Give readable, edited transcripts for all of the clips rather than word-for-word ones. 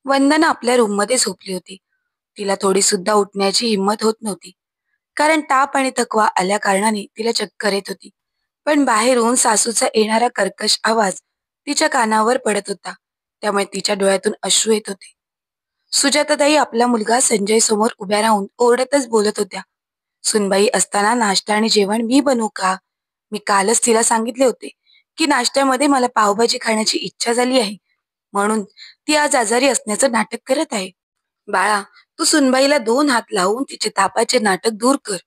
वंदना आपल्या रूममध्ये झोपली होती. तिला थोडी सुद्धा उठण्याची हिंमत होत नव्हती. कारण ताप आणि थकवा आल्या कारणाने तिला चक्कर येत होती. पण बाहेरून सासूचा येणारा कर्कश आवाज तिच्या कानावर पडत होता. त्यामुळे तिच्या डोळ्यातून अश्रू येत होते. सुजाताताई आपला मुलगा संजय समोर उभ्या राहून ओरडतच बोलत होत्या. सुनबाई असताना नाश्ता आणि जेवण मी बनवू का? मी कालच तिला सांगितले होते की नाश्त्यामध्ये मला पावभाजी खाण्याची इच्छा झाली आहे, म्हणून ती आज आजारी असण्याचं नाटक करत आहे. बाळा, तू सुनबाईला 2 हात लावून तिचे तापाचे नाटक दूर कर.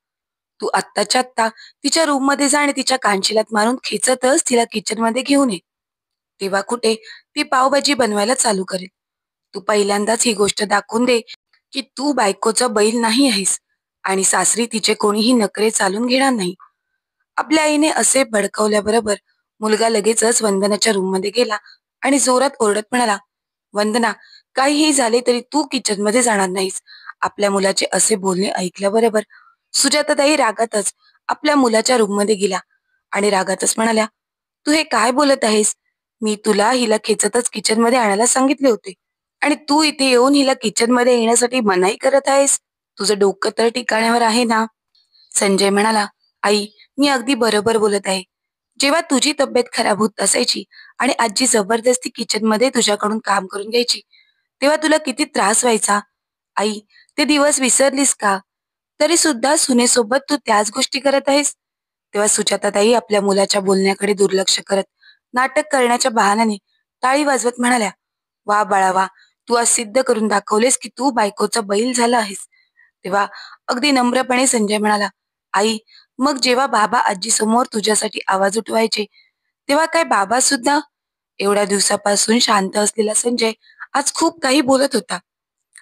तू आत्ताच्या आत्ता तिच्या रूममध्ये जा आणि तिच्या कानशिलात मारून खेचतच तिला किचनमध्ये घेऊन ये. तेव्हा कुठे ती पावभाजी बनवायला चालू करेल. तू पहिल्यांदाच ही गोष्ट दाखवून दे की तू बायकोचा बैल नाही आहेस आणि सासरी तिचे कोणीही नखरे चालून घेणार नाही. आपल्या आईने असे भडकवल्याबरोबर मुलगा लगेचच वंदनाच्या रूममध्ये गेला आणि जोरात ओरडत म्हणाला, "वंदना, काहीही झाले तरी तू किचनमध्ये जाणार नाहीस." आपल्या मुलाचे असे बोलणे ऐकल्याबरोबर सुजाताताई रागातच आपल्या मुलाच्या रूममध्ये गेल्या आणि रागातच म्हणाल्या, "तू हे काय बोलत आहेस? मी तुला हिला खेचतच किचनमध्ये आणायला सांगितले होते आणि तू इथे येऊन हिला किचनमध्ये येण्यासाठी मनाई करत आहेस. तुझं डोकं तर ठिकाण्यावर आहे ना?" संजय म्हणाला, "आई, मी अगदी बरोबर बोलत आहे. जेव्हा तुझी तब्येत खराब होत असायची आणि आजी जबरदस्ती किचनमध्ये तुझ्याकडून काम करून घ्यायची, तेव्हा तुला किती त्रास व्हायचा. आई, ते दिवस विसरलीस का? तरी सुद्धा सुनेसोबत तू त्याच गोष्टी करत आहेस." तेव्हा सुजाताताई आपल्या मुलाच्या बोलण्याकडे दुर्लक्ष करत नाटक करण्याच्या बहाण्याने टाळी वाजवत म्हणाल्या, "वा बाळा वा, तू आज सिद्ध करून दाखवलेस की तू बायकोचा बैल झाला आहेस." तेव्हा अगदी नम्रपणे संजय म्हणाला, "आई, मग जेव्हा बाबा आजी समोर तुझ्यासाठी आवाज उठवायचे, तेव्हा काय बाबा सुद्धा?" एवढ्या दिवसापासून शांत असलेला संजय आज खूप काही बोलत होता.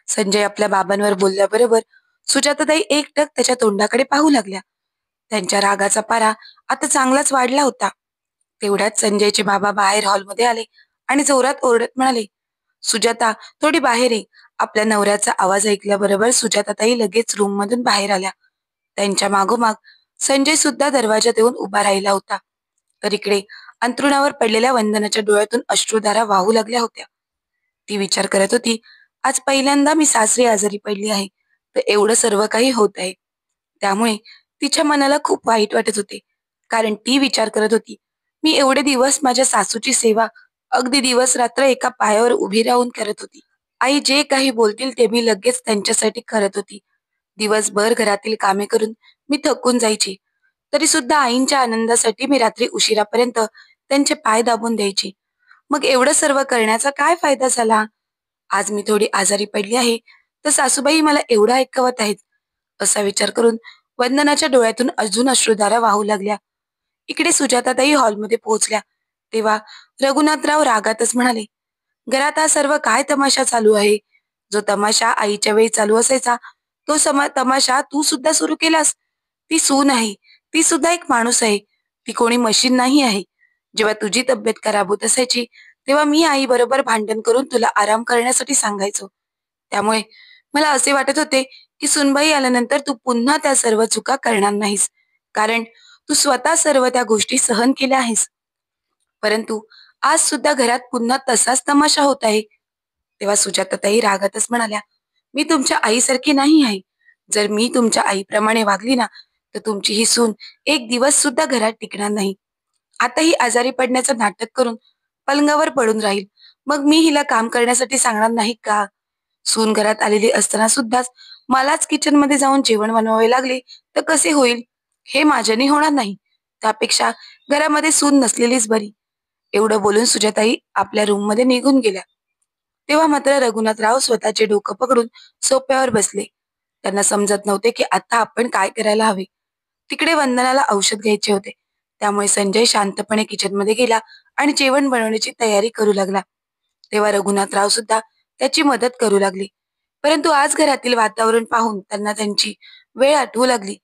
संजय आपल्या बाबांवर बोलल्याबरोबर सुजाताताई एकटक त्याच्या तोंडाकडे पाहू लागल्या. त्यांच्या रागाचा पारा आता चांगलाच वाढला होता. तेवढ्यात संजयचे बाबा बाहेर हॉलमध्ये आले आणि जोरात ओरडत म्हणाले, "सुजाता, थोडी बाहेर ये." आपल्या नवऱ्याचा आवाज ऐकल्याबरोबर सुजाताताई लगेच रूममधून बाहेर आल्या. त्यांच्या मागोमाग संजय सुद्धा दरवाजात येऊन उभा राहिला होता. तर इकडे अंथरुणावर पडलेल्या वंदनाच्या डोळ्यातून अश्रुधारा वाहू लागल्या होत्या. ती विचार करत होती, आज पहिल्यांदा मी सासरी आजारी पडली आहे, तर एवढं सर्व काही होत आहे. त्यामुळे तिच्या मनाला खूप वाईट वाटत होते. कारण ती विचार करत होती, मी एवढे दिवस माझ्या सासूची सेवा अगदी दिवस रात्र एका पायावर उभी राहून करत होती. आई जे काही बोलतील ते मी लगेच त्यांच्यासाठी करत होती. दिवसभर घरातील कामे करून मी थकून जायची. तरी सुद्धा आईंच्या आनंदासाठी मी रात्री उशिरापर्यंत त्यांचे पाय दाबून द्यायची. मग एवढं सर्व करण्याचा काय फायदा झाला? आज मी थोडी आजारी पडली आहे, तर सासूबाई मला एवढं ऐकवत आहेत. असा विचार करून वंदनाच्या डोळ्यातून अजून अश्रुधारा वाहू लागल्या. इकडे सुजाताताई हॉलमध्ये पोहोचल्या. तेव्हा रघुनाथराव रागातच म्हणाले, "घरात हा सर्व काय तमाशा चालू आहे? जो तमाशा आईच्या वेळी चालू असायचा, तो तमाशा तू सुद्धा सुरू केलास. ती सून आहे, ती सुद्धा एक माणूस आहे. ती कोणी मशीन नाही आहे. जेव्हा तुझी तब्येत खराब होत असायची, तेव्हा मी आई बरोबर भांडण करून तुला आराम करण्यासाठी सांगायचो. त्यामुळे मला असे वाटत होते की सुनबाई आल्यानंतर तू पुन्हा त्या सर्व चुका करणार नाहीस, कारण तू स्वतः सर्व त्या गोष्टी सहन केल्या आहेस. परंतु आज सुद्धा घरात पुन्हा तसाच तमाशा होत आहे." तेव्हा सुजाताताई रागातच म्हणाल्या, "मी तुमच्या आईसारखी नाही आहे. जर मी तुमच्या आईप्रमाणे वागली ना, तर तुमची ही सून एक दिवस सुद्धा घरात टिकणार नाही. आता ही आजारी पडण्याचं नाटक करून पलंगावर पडून राहील. मग मी हिला काम करण्यासाठी सांगणार नाही का? सून घरात आलेली असताना सुद्धाच मलाच किचनमध्ये जाऊन जेवण बनवावे लागले तर कसे होईल? हे माझ्याने होणार नाही. त्यापेक्षा घरामध्ये सून नसलेलीच बरी." एवढं बोलून सुजाताई आपल्या रूममध्ये निघून गेल्या. तेव्हा मात्र रघुनाथराव स्वतःचे डोकं पकडून सोफ्यावर बसले. त्यांना समजत नव्हते की आता आपण काय करायला हवे. तिकडे वंदनाला औषध घ्यायचे होते. त्यामुळे संजय शांतपणे किचनमध्ये गेला आणि जेवण बनवण्याची तयारी करू लागला. तेव्हा रघुनाथराव सुद्धा त्याची मदत करू लागले. परंतु आज घरातील वातावरण पाहून त्यांना त्यांची वेळ आठवू लागली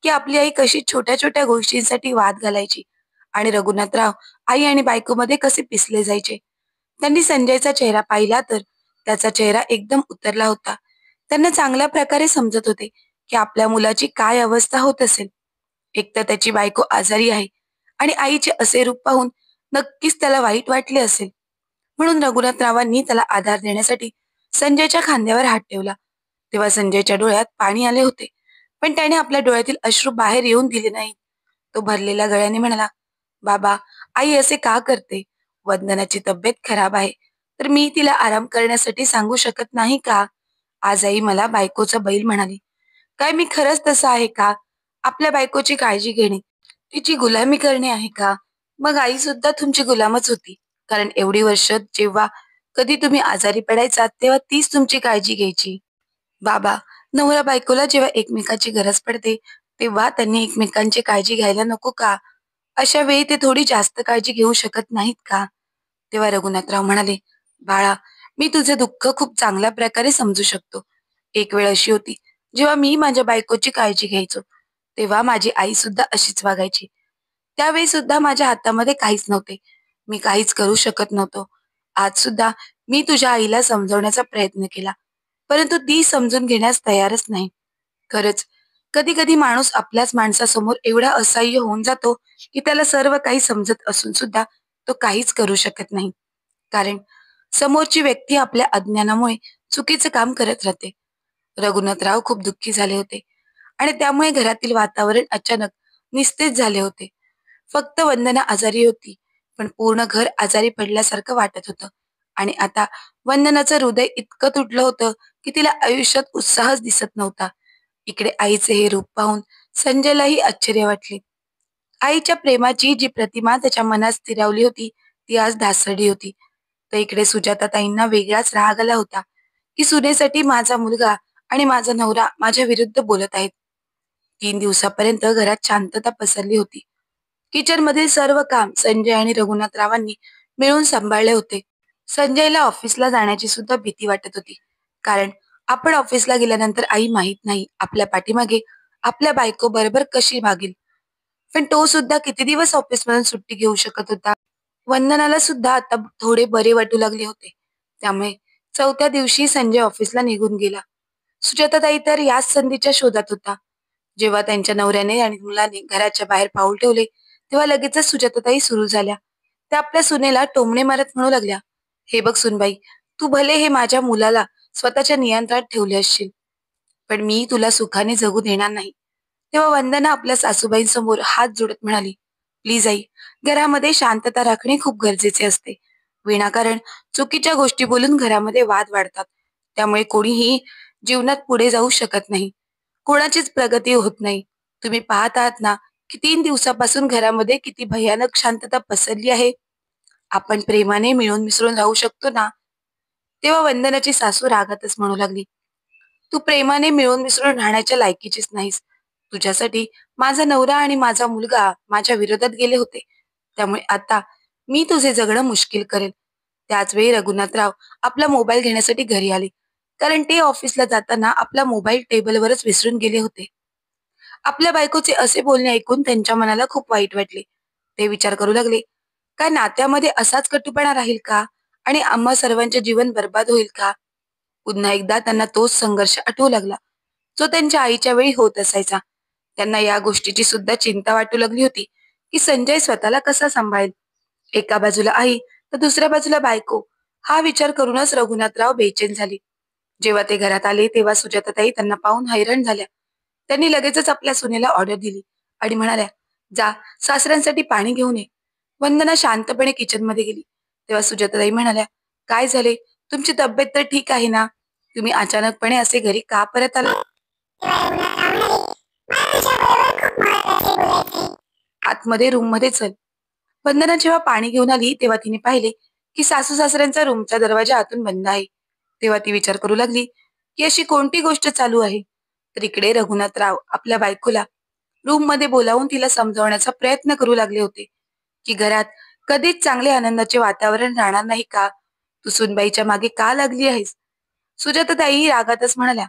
की आपली आई कशी छोट्या छोट्या गोष्टींसाठी वाद घालायची आणि रघुनाथराव आई आणि बायकोमध्ये कसे पिसले जायचे. त्यांनी संजयचा चेहरा पाहिला तर त्याचा चेहरा एकदम उतरला होता. त्यांना चांगल्या प्रकारे समजत होते की आपल्या मुलाची काय अवस्था होत असेल. एकतर त्याची बायको आजारी आहे आणि आईचे असे रूप पाहून नक्कीच त्याला वाईट वाटले असेल. म्हणून रघुनाथरावांनी त्याला आधार देण्यासाठी संजयच्या खांद्यावर हात ठेवला. तेव्हा संजयच्या डोळ्यात पाणी आले होते, पण त्याने आपल्या डोळ्यातील अश्रू बाहेर येऊन दिले नाही. तो भरलेल्या गळ्याने म्हणाला, बाबा, आई असे का करते? वंदनाची तब्येत खराब आहे, तर मी तिला आराम करण्यासाठी सांगू शकत नाही का? आज आई मला बायकोचा बैल म्हणाली. काय मी खरंच तसं आहे का? आपल्या बायकोची काळजी घेणे, तिची गुलामी करणे आहे का? मग आई सुद्धा तुमची गुलामच होती. कारण एवढी वर्ष जेव्हा कधी तुम्ही आजारी पडायचात, तेव्हा तीच तुमची काळजी घ्यायची. बाबा, नवरा बायकोला जेव्हा एकमेकाची गरज पडते, तेव्हा त्यांनी एकमेकांची काळजी घ्यायला नको का? अशा वेळी ते थोडी जास्त काळजी घेऊ शकत नाहीत का? तेव्हा रघुनाथराव म्हणाले, बाळा, मी तुझे दुःख खूप चांगल्या प्रकारे समजू शकतो. एक वेळ अशी होती, जेव्हा मी माझ्या बायकोची काळजी घ्यायचो, तेव्हा माझी आई सुद्धा अशीच वागायची. त्यावेळी सुद्धा माझ्या हातामध्ये काहीच नव्हते. मी काहीच करू शकत नव्हतो. आज सुद्धा मी तुझ्या आईला समजवण्याचा प्रयत्न केला, परंतु ती समजून घेण्यास तयारच नाही. खरंच, कधी कधी माणूस आपल्याच माणसासमोर एवढा असह्य होऊन जातो, की त्याला सर्व काही समजत असून सुद्धा तो काहीच करू शकत नाही. कारण समोरची व्यक्ती आपल्या अज्ञानामुळे चुकीचं काम करत राहते. रघुनाथराव खूप दुःखी झाले होते आणि त्यामुळे घरातील वातावरण अचानक निस्तेज झाले होते. फक्त वंदना आजारी होती, पण पूर्ण घर आजारी पडल्यासारखं वाटत होतं. आणि आता वंदनाचं हृदय इतकं तुटलं होतं, की तिला आयुष्यात उत्साहच दिसत नव्हता. इकडे आईचे हे रूप पाहून संजयलाही आश्चर्य वाटले. आईच्या प्रेमाची जी प्रतिमा त्याच्या मनात स्थिरावली होती, ती आज ढासळली होती. तर इकडे सुजाताताईंना वेगळाच राग आला होता, की सुनेसाठी माझा मुलगा आणि माझा नवरा माझ्या विरुद्ध बोलत आहेत. 3 दिवसापर्यंत घरात शांतता पसरली होती. किचनमधील सर्व काम संजय आणि रघुनाथरावांनी मिळून सांभाळले होते. संजयला ऑफिसला जाण्याची सुद्धा भीती वाटत होती. कारण आपण ऑफिसला गेल्यानंतर आई माहित नाही आपल्या पाठीमागे आपल्या बायको बरोबर कशी वागेल. पण तो सुद्धा किती दिवस ऑफिसमधून सुट्टी घेऊ शकत होता. वंदनाला सुद्धा आता थोडे बरे वाटू लागले होते. त्यामुळे 4थ्या दिवशी संजय ऑफिसला निघून गेला. सुजाताताई तर याच संधीच्या शोधात होता. जेव्हा त्यांच्या नवऱ्याने आणि मुलाने घराच्या बाहेर पाऊल ठेवले, तेव्हा लगेचच सुजाताताई सुरू झाल्या. त्या आपल्या सुनेला टोमणे मारत म्हणू लागल्या, हे बघ सुनबाई, तू भले हे माझ्या मुलाला स्वतःच्या नियंत्रणात ठेवले असशील, पण मी तुला सुखाने जगू देणार नाही. तेव्हा वंदना आपल्या सासूबाईंसमोर हात जोडत म्हणाली, प्लीज आई, घरामध्ये शांतता राखणे खूप गरजेचे असते. विनाकारण चुकीच्या गोष्टी बोलून घरामध्ये वाद वाढतात. त्यामुळे कोणीही जीवनात पुढे जाऊ शकत नाही. कोणाचीच प्रगती होत नाही. तुम्ही पाहत आहात ना, की 3 दिवसापासून घरामध्ये किती भयानक शांतता पसरली आहे. आपण प्रेमाने मिळून मिसळून राहू शकतो ना? तेव्हा वंदनाची सासू रागातच म्हणू लागली, तू प्रेमाने मिळून मिसळून राहण्याच्या लायकीचीच नाहीस. तुझ्यासाठी माझा नवरा आणि माझा मुलगा माझ्या विरोधात गेले होते. त्यामुळे आता मी तुझे जगणं मुश्किल करेल. त्याच वेळी रघुनाथराव आपला मोबाईल घेण्यासाठी घरी आले. कारण ते ऑफिसला जाताना आपला मोबाईल टेबलवरच विसरून गेले होते. आपल्या बायकोचे असे बोलणे ऐकून त्यांच्या मनाला खूप वाईट वाटले. ते विचार करू लागले, काय नात्यामध्ये असाच कटुपणा राहील का? आणि आम्हा सर्वांचे जीवन बर्बाद होईल का? पुन्हा एकदा त्यांना तोच संघर्ष आठवू लागला, जो त्यांच्या आईच्या वेळी होत असायचा. त्यांना या गोष्टीची सुद्धा चिंता वाटू लागली होती, की संजय स्वतःला कसा सांभाळेल. एका बाजूला आई, तर दुसऱ्या बाजूला बायको. हा विचार करूनच रघुनाथराव बेचैन झाले. जेव्हा ते घरात आले, तेव्हा सुजाताताई त्यांना पाहून हैराण झाल्या. त्यांनी लगेचच आपल्या सुनेला ऑर्डर दिली आणि म्हणाल्या, जा, सासऱ्यांसाठी पाणी घेऊन ये. वंदना शांतपणे किचनमध्ये गेली. तेव्हा सुजाताताई म्हणाल्या, काय झाले? तुमची तब्येत तर ठीक आहे ना? तुम्ही अचानकपणे असे घरी का परत आला? आतमध्ये रूम मध्ये चल. वंदना जेव्हा पाणी घेऊन आली, तेव्हा तिने पाहिले, की सासू सासऱ्यांचा रूमचा दरवाजा आतून बंद आहे. तेव्हा ती विचार करू लागली, की अशी कोणती गोष्ट चालू आहे. तर इकडे रघुनाथराव आपल्या बायकोला रूम मध्ये बोलावून तिला समजावण्याचा प्रयत्न करू लागले होते, की घरात कधीच चांगले आनंदाचे वातावरण राहणार नाही का? तू सुनबाईच्या मागे का लागली आहेस? सुजाताताई रागातच म्हणाल्या,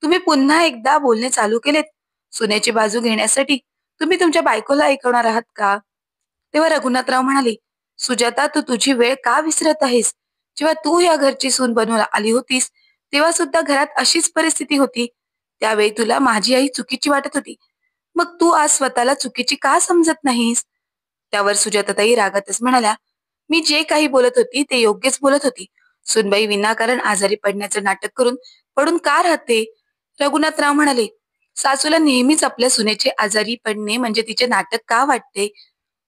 तुम्ही पुन्हा एकदा बोलणे चालू केलेत. सुनेची बाजू घेण्यासाठी तुम्ही तुमच्या बायकोला ऐकवणार आहात का? तेव्हा रघुनाथराव म्हणाले, सुजाता, तू तुझी वेळ का विसरत आहेस? जेव्हा तू या घरची सून बनवून आली होतीस, तेव्हा सुद्धा घरात अशीच परिस्थिती होती. त्यावेळी तुला माझी आई चुकीची वाटत होती. मग तू आज स्वतःला चुकीची का समजत नाहीस? त्यावर सुजाताताई रागातच म्हणाल्या, मी जे काही बोलत होती ते योग्यच बोलत होती. सुनबाई विनाकारण आजारी पडण्याचं नाटक करून पडून का राहते? रघुनाथराव म्हणाले. सासूला नेहमीच आपल्या सुनेचे आजारी पडणे म्हणजे तिचे नाटक का वाटते?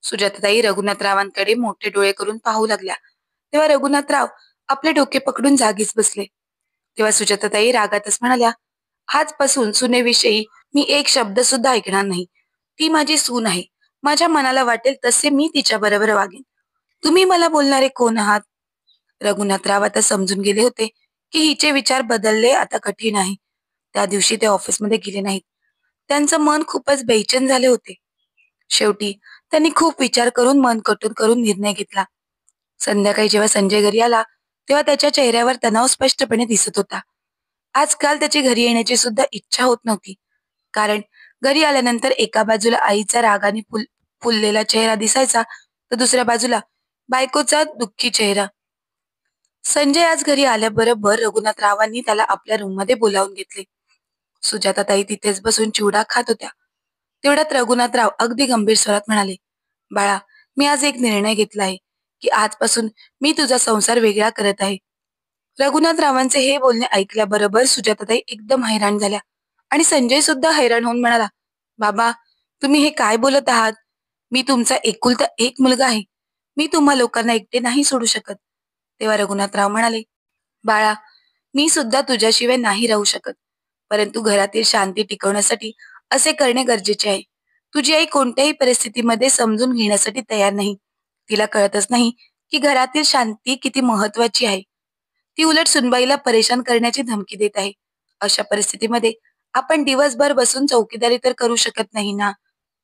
सुजाताताई रघुनाथरावांकडे मोठे डोळे करून पाहू लागल्या. तेव्हा रघुनाथराव आपले डोके पकडून जागीच बसले. तेव्हा सुजाताताई रागातच म्हणाल्या, आजपासून सुनेविषयी मी एक शब्द सुद्धा ऐकणार नाही. ती माझी सून आहे. माझ्या मनाला वाटेल तसे मी तिच्या बरोबर वागेन. तुम्ही मला बोलणारे कोण आहात? रघुनाथराव आता समजून गेले होते की हिचे विचार बदलले आता कठीण आहे. त्या दिवशी ते ऑफिसमध्ये गेले नाहीत. त्यांचं मन खूपच बेचैन झाले होते. शेवटी त्यांनी खूप विचार करून मन कठोर करून निर्णय घेतला. संध्याकाळी जेव्हा संजय घरी आला तेव्हा त्याच्या चेहऱ्यावर तणाव स्पष्टपणे दिसत होता. आजकाल त्याची घरी येण्याची सुद्धा इच्छा होत नव्हती. कारण घरी आल्यानंतर एका बाजूला आईचा रागाने फुललेला चेहरा दिसायचा, तर दुसऱ्या बाजूला बायकोचा दुःखी चेहरा. संजय आज घरी आल्याबरोबर रघुनाथरावांनी त्याला आपल्या रूममध्ये बोलावून घेतले. सुजाताताई तिथेच बसून चिवडा खात होत्या. तेवढ्यात रघुनाथराव अगदी गंभीर स्वरात म्हणाले, बाळा, मी आज एक निर्णय घेतला आहे की आजपासून मी तुझा संसार वेगळा करत आहे. रघुनाथरावांचे हे बोलणे ऐकल्याबरोबर सुजाताताई एकदम हैराण झाल्या आणि संजय सुद्धा हैराण होऊन म्हणाला, बाबा, तुम्ही हे काय बोलत आहात? मी तुमचा एकुलता एक मुलगा आहे. मी तुम्हा लोकांना एकटे नाही सोडू शकत. तेव्हा रघुनाथराव म्हणाले, बाळा, मी सुद्धा तुझ्याशिवाय नाही राहू शकत. परंतु घरातील शांती टिकवण्यासाठी असे करणे गरजेचे आहे. तुझी आई कोणत्याही परिस्थितीमध्ये समजून घेण्यासाठी तयार नाही. तिला कळतच नाही की घरातील शांती किती महत्वाची आहे. ती उलट सुनबाईला परेशान करण्याची धमकी देत आहे. अशा परिस्थितीमध्ये आपण दिवसभर बसून चौकीदारी तर करू शकत नाही ना.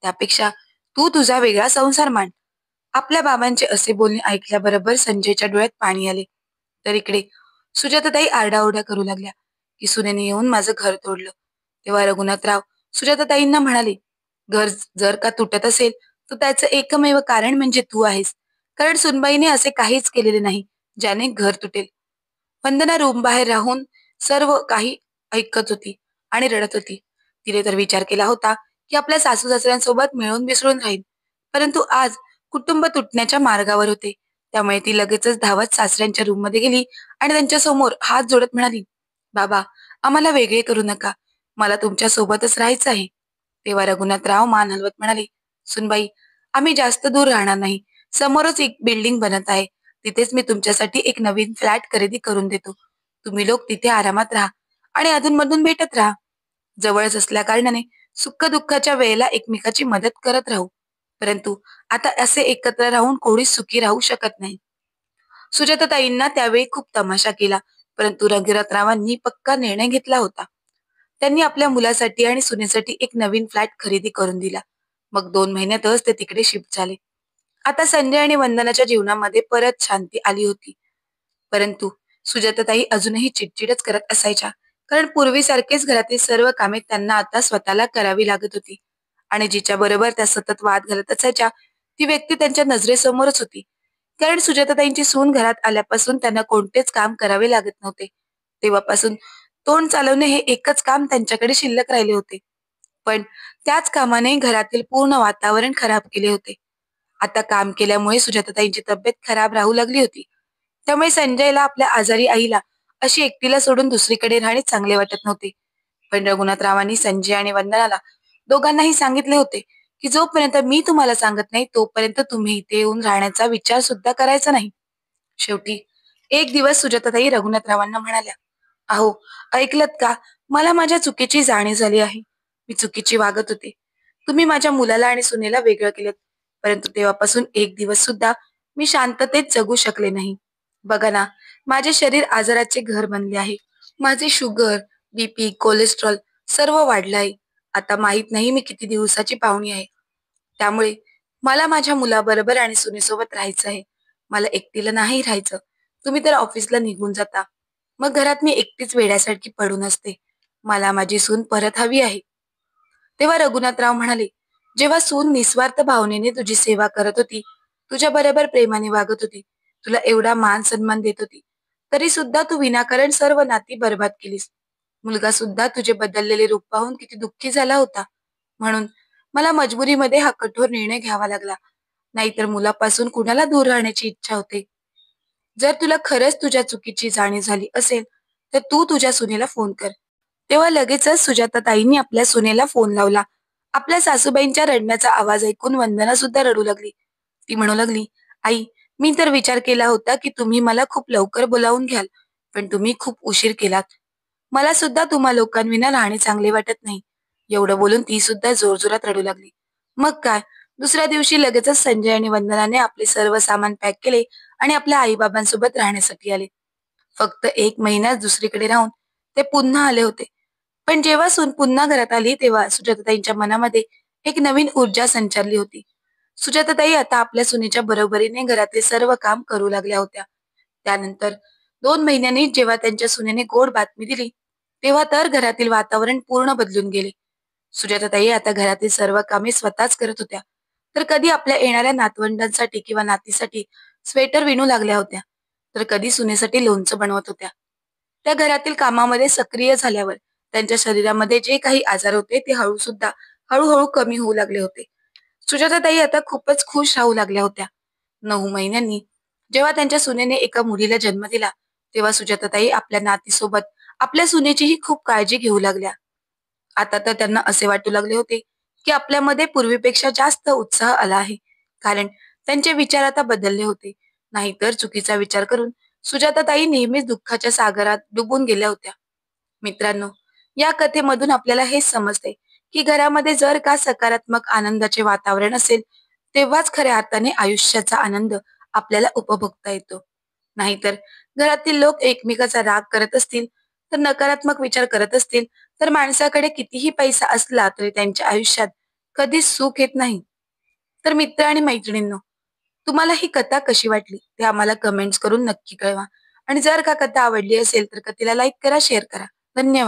त्यापेक्षा तू तुझा वेगळा संसार मांड. आपल्या बाबांचे असे बोलणे ऐकल्याबरोबर संजयच्या डोळ्यात पाणी आले. तर इकडे सुजाताताई आरडाओरडा करू लागल्या की सुनेने येऊन माझं घर तोडलं. तेव्हा रघुनाथराव सुजाताताईंना म्हणाले, घर जर का तुटत असेल तर त्याचं एकमेव कारण म्हणजे तू आहेस. कारण सुनबाईने असे काहीच केलेले नाही ज्याने घर तुटेल. वंदना रूम बाहेर राहून सर्व काही ऐकत होती आणि रडत होती. तिने तर विचार केला होता की आपल्या सासू सासऱ्यांसोबत मिळून मिसळून राहील. परंतु आज कुटुंब तुटण्याच्या मार्गावर होते. त्यामुळे ती लगेचच धावत सासऱ्यांच्या रूम मध्ये गेली आणि त्यांच्या समोर हात जोडत म्हणाली, बाबा, आम्हाला वेगळे करू नका. मला तुमच्या सोबतच राहायचं आहे. तेव्हा रघुनाथराव मान हलवत म्हणाले, सुनबाई, आम्ही जास्त दूर राहणार नाही. समोरच एक बिल्डिंग बनत आहे. तिथेच मी तुमच्यासाठी एक नवीन फ्लॅट खरेदी करून देतो. तुम्ही लोक तिथे आरामात राहा आणि अधूनमधून भेटत राहा. जवळच असल्या कारणाने सुख दुःखाच्या वेळेला एकमेकाची मदत करत राहू. परंतु आता असे एकत्र राहून कोणीच सुखी राहू शकत नाही. सुजाताताईंना त्यावेळी खूप तमाशा केला, परंतु रघुनाथरावांनी पक्का निर्णय घेतला होता. त्यांनी आपल्या मुलासाठी आणि सुनेसाठी एक नवीन फ्लॅट खरेदी करून दिला. मग 2 महिन्यातच ते तिकडे शिफ्ट झाले. आता संजय आणि वंदनाच्या जीवनामध्ये परत शांती आली होती. परंतु सुजाताताई अजूनही चिडचिडच करत असायच्या. कारण पूर्वीसारखेच घरातील सर्व कामे त्यांना आता स्वतःला करावी लागत होती. आणि जिच्या बरोबर त्या सतत वाद घालत असायच्या ती व्यक्ती त्यांच्या नजरेसमोरच होती. कारण सुजाताताईंची सून घरात आल्यापासून त्यांना कोणतेच काम करावे लागत नव्हते. तेव्हापासून तोंड चालवणे हे एकच काम त्यांच्याकडे शिल्लक राहिले होते. पण त्याच कामाने घरातील पूर्ण वातावरण खराब केले होते. आता काम केल्यामुळे सुजाताताईंची तब्येत खराब राहू लागली होती. त्यामुळे संजयला आपल्या आजारी आईला अशी एकटीला सोडून दुसरीकडे राहणे चांगले वाटत नव्हते. पण रघुनाथरावांनी संजय आणि वंदनाला दोघांनाही सांगितले होते की जोपर्यंत मी तुम्हाला सांगत नाही तोपर्यंत तुम्ही इथे येऊन राहण्याचा विचार सुद्धा करायचा नाही. शेवटी एक दिवस सुजाताताई रघुनाथरावांना म्हणाल्या, अहो, ऐकलत का? मला माझ्या चुकीची जाणीव झाली आहे. मी चुकीची वागत होते. तुम्ही माझ्या मुलाला आणि सुनेला वेगळं केलं. परंतु तेव्हापासून एक दिवस सुद्धा मी शांततेत जगू शकले नाही. बघा ना, माझे शरीर आजाराचे घर बनले आहे. माझे शुगर, बीपी, कोलेस्ट्रॉल सर्व वाढलं आहे. आता माहित नाही मी किती दिवसाची पाहुणी आहे. त्यामुळे मला माझ्या मुलाबरोबर आणि सुनेसोबत राहायचं आहे. मला एकटीला नाही राहायचं. तुम्ही तर ऑफिसला निघून जाता. मग घरात मी एकटीच वेड्यासारखी पडून असते. मला माझी सून परत हवी आहे. तेव्हा रघुनाथराव म्हणाले, जेव्हा सून निस्वार्थ भावनेने तुझी सेवा करत होती, तुझ्या बरोबर प्रेमाने वागत होती, तुला एवढा मान सन्मान देत होती, तरी सुद्धा तू विनाकारण सर्व नाती बर्बाद केलीस. मुलगा सुद्धा तुझे बदललेले रूप पाहून किती दुःखी झाला होता. म्हणून मला मजबुरीमध्ये हा कठोर निर्णय घ्यावा लागला. नाहीतर मुलापासून कुणाला दूर राहण्याची इच्छा होते. जर तुला खरंच तुझ्या चुकीची जाणीव झाली असेल, तर तू तुझ्या सुनेला फोन कर. तेव्हा लगेचच सुजाताताईंनी आपल्या सुनेला फोन लावला. आपल्या सासूबाईंच्या रडण्याचा आवाज ऐकून वंदना सुद्धा रडू लागली. ती म्हणू लागली, "आई, मी तर विचार केला होता की तुम्ही मला खूप लवकर बोलावून घ्याल, पण तुम्ही खूप उशीर केलात. मला सुद्धा तुम्हा लोकांविना राहणे चांगले वाटत नाही." एवढं बोलून ती सुद्धा जोरजोरात रडू लागली. मग काय, दुसऱ्या दिवशी लगेचच संजय आणि वंदनाने आपले सर्व सामान पॅक केले आणि आपल्या आई-बाबांसोबत राहण्यासाठी आले. फक्त 1 महिनाच दुसरीकडे राहून ते पुन्हा आले होते. पण जेव्हा सून पुन्हा घरात आली, तेव्हा सुजाताताईंच्या मनामध्ये एक नवीन ऊर्जा संचारली होती. सुजाताताई आता आपल्या सुनेच्या बरोबरीने घरातले सर्व काम करू लागल्या होत्या. त्यानंतर 2 महिन्यांनी जेव्हा त्यांच्या सुनेने गोड बातमी दिली, तेव्हा तर घरातील वातावरण पूर्ण बदलून गेले. सुजाताताई आता घरातील सर्व कामे स्वतःच करत होत्या. तर कधी आपल्या येणाऱ्या नातवंडांसाठी किंवा नातीसाठी स्वेटर विणू लागल्या होत्या, तर कधी सुनेसाठी लोणचं बनवत होत्या. त्या घरातील कामामध्ये सक्रिय झाल्यावर त्यांच्या शरीरामध्ये जे काही आजार होते ते हळूहळू कमी होऊ लागले होते. सुजाताताई आता खूपच खुश राहू लागल्या होत्या. 9 महिन्यांनी जेव्हा त्यांच्या सुनेने एका मुलीला जन्म दिला, तेव्हा सुजाताताई आपल्या नातीसोबत आपल्या सुनेचीही खूप काळजी घेऊ लागल्या. आता तर त्यांना असे वाटू लागले होते, की आपल्यामध्ये पूर्वीपेक्षा जास्त उत्साह आला आहे. कारण त्यांचे विचार आता बदलले होते. नाहीतर चुकीचा विचार करून सुजाताताई नेहमीच दुःखाच्या सागरात डुबून गेल्या होत्या. मित्रांनो, या कथेमधून आपल्याला हेच समजते, की घरामध्ये जर का सकारात्मक आनंदाचे वातावरण असेल, तेव्हाच खऱ्या अर्थाने आयुष्याचा आनंद आपल्याला उपभोगता येतो. नाहीतर घरातील लोक एकमेकाचा राग करत असतील, तर नकारात्मक विचार करत असतील, तर माणसाकडे कितीही पैसा असला तरी त्यांच्या आयुष्यात कधीच सुख येत नाही. तर मित्र आणि मैत्रिणींनो, तुम्हाला ही कथा कशी वाटली ते आम्हाला कमेंट्स करून नक्की कळवा. आणि जर का कथा आवडली असेल तर कथेला लाईक करा, शेअर करा. धन्यवाद.